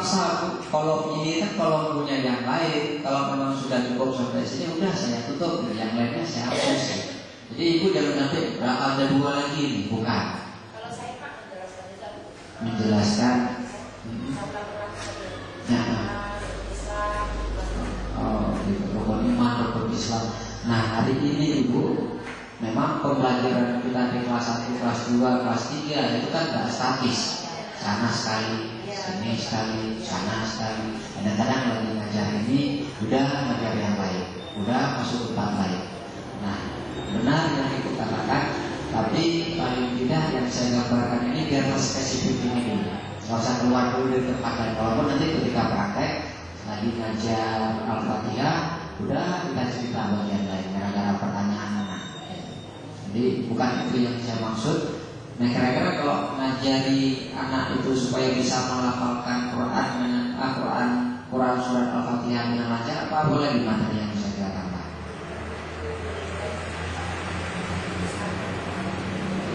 paksa. Kalau ini kan kalau punya yang lain, kalau memang sudah cukup sampai sini, udah saya tutup, yang lainnya saya hapus. Jadi ibu jangan nanti ada dua lagi nih, bukan. Kalau saya Pak menjelaskan. Ya. Oh, gitu. Rukun iman, rukun Islam. Nah, hari ini ibu, memang pembelajaran kita di kelas 1, kelas 2, kelas 3 itu kan nggak statis. Sana sekali, sini sekali, sana sekali. Kadang-kadang lagi ngajar ini, udah ngajar yang lain, udah masuk ke tempat lain. Nah, benar yang ibu katakan, tapi paling tidak yang saya gambarkan ini biar spesifik ini dulu. Nggak usah keluar dulu dari tempat lain. Walaupun nanti ketika praktek lagi ngajar Al-Fatihah, udah kita cerita bagian lain gara-gara pertanyaan anak. Jadi bukan itu yang saya maksud. Nah, kira-kira kalau ngajari anak itu supaya bisa melafalkan Quran surat Al-Fatihah dengan lancar, apa boleh di materi yang bisa kita tambah?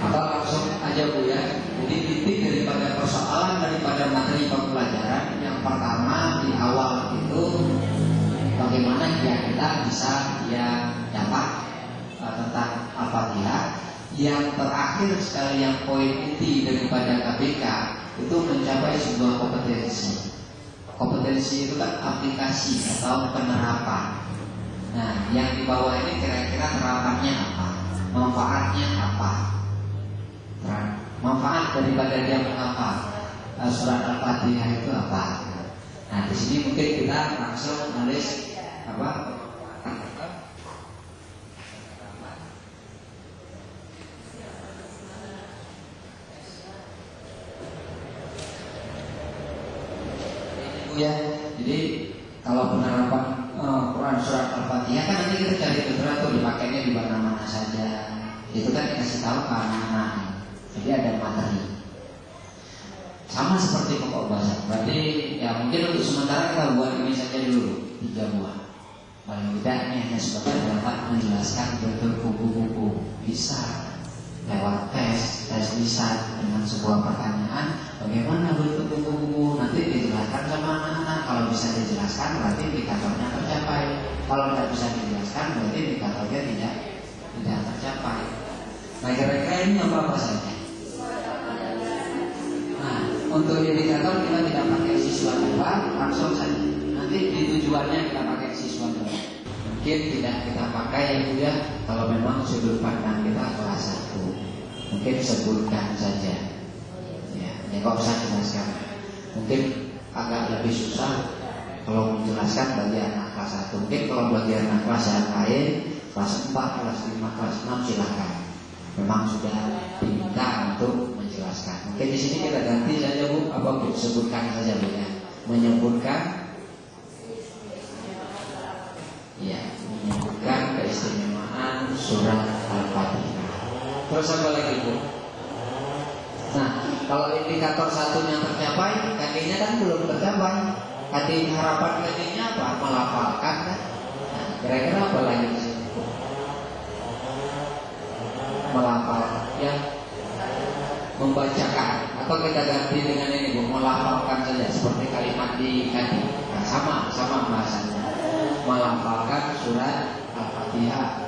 Atau langsung aja Bu ya. Jadi titik daripada persoalan daripada materi pembelajaran yang pertama di awal itu bagaimana ya kita bisa dapat tentang Al-Fatihah. Yang terakhir sekali yang poin inti daripada KBK itu mencapai sebuah kompetensi. Kompetensi itu kan aplikasi atau penerapan. Nah, yang di bawah ini kira-kira terapannya apa? Manfaatnya apa? Manfaat daripada dia menghafal surat Al-Fatihah itu apa? Nah, di sini mungkin kita langsung nulis apa? Ya, jadi kalau penerapan Quran surat Al-Fatihah kan nanti kita cari literatur dipakainya di mana-mana saja. Itu kan dikasih tahu ke anak-anak. Jadi ada materi. Sama seperti pokok bahasa. Berarti ya mungkin untuk sementara kita buat ini saja dulu 3 buah. Paling tidak ini hanya sebagai dapat menjelaskan berbuku-buku. Bisa lewat tes lisan dengan sebuah pertanyaan, bagaimana bentuk buku-buku, nanti dijelaskan sama anak-anak. Kalau bisa dijelaskan berarti indikatornya tercapai. Kalau tidak bisa dijelaskan berarti indikatornya tidak tercapai. Nah, kira-kira ini apa saja? Nah, untuk indikator kita tidak pakai siswa 2, langsung saja. Nanti di tujuannya kita pakai siswa 2. Mungkin tidak kita pakai ya kalau memang sudut pandang kita kelas 1. Mungkin sebutkan saja. Ya, nggak usah jelaskan. Mungkin agak lebih susah kalau menjelaskan bagi anak kelas 1. Mungkin kalau bagi anak kelas yang lain, kelas 4, kelas 5, kelas 6 silakan. Memang sudah diminta untuk menjelaskan. Mungkin di sini kita ganti saja Bu, apa Bu? Sebutkan saja Bu ya. Menyebutkan menyebutkan keistimewaan surat Al-Fatihah. Terus apa lagi Bu? Nah, kalau indikator satunya tercapai, kakinya kan belum tercapai. Kaki harapan kakinya apa? Melafalkan kan? Nah, kira-kira apa lagi di sini Bu? Melafal, ya, membacakan. Atau kita ganti dengan ini Bu, melafalkan saja seperti kalimat di kaki. Nah, sama bahasanya. Melafalkan surat Al-Fatihah.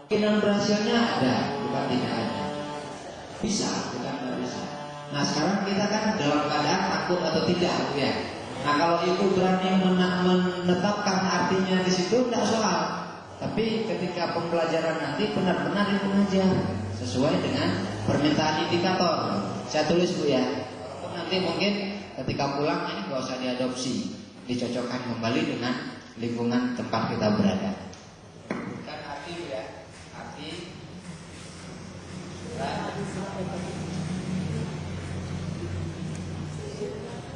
Kemungkinan berhasilnya ada, bukan tidak ada. Bisa, bukan tidak bisa. Nah, sekarang kita kan dalam keadaan takut atau tidak, ya. Nah, kalau ibu berani menetapkan artinya di situ, tidak soal. Tapi ketika pembelajaran nanti benar-benar ibu mengajar sesuai dengan permintaan indikator. Saya tulis Bu ya. Nanti mungkin ketika pulang ini gak usah diadopsi, dicocokkan kembali dengan lingkungan tempat kita berada. Bukan arti Bu ya, arti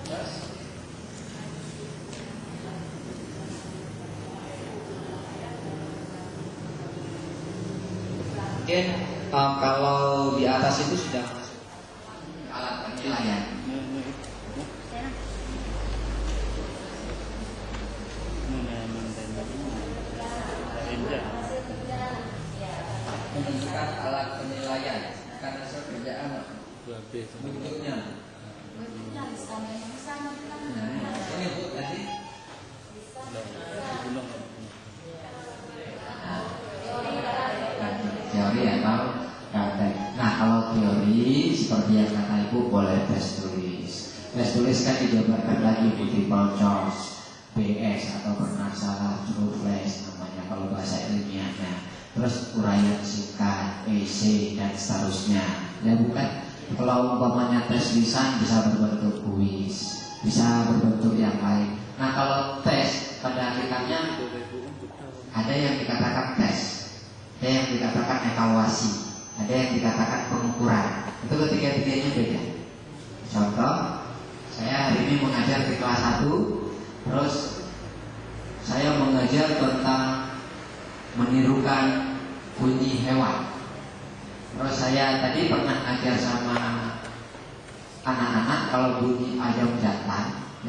terus mungkin kalau di atas itu sudah masuk alat penilaian. Menunjukkan alat penilaian bentuknya. Ini Bu tadi. Teori atau praktek. Nah, kalau teori seperti yang kata Ibu boleh tes tulis. Tes tulis kan dijabarkan lagi multiple choice, BS atau bermasalah, true flash namanya kalau bahasa ilmiahnya. Terus uraian singkat, EC dan seterusnya. Ya bukan. Kalau umpamanya tes lisan bisa berbentuk kuis, bisa berbentuk yang lain. Nah, kalau tes pada hakikatnya ada yang dikatakan tes, ada yang dikatakan evaluasi, ada yang dikatakan pengukuran. Itu ketiga-tiganya beda. Contoh, saya hari ini mengajar di kelas 1, terus saya mengajar tentang menirukan bunyi hewan. Terus saya tadi pernah ngajar sama anak-anak kalau bunyi ayam jantan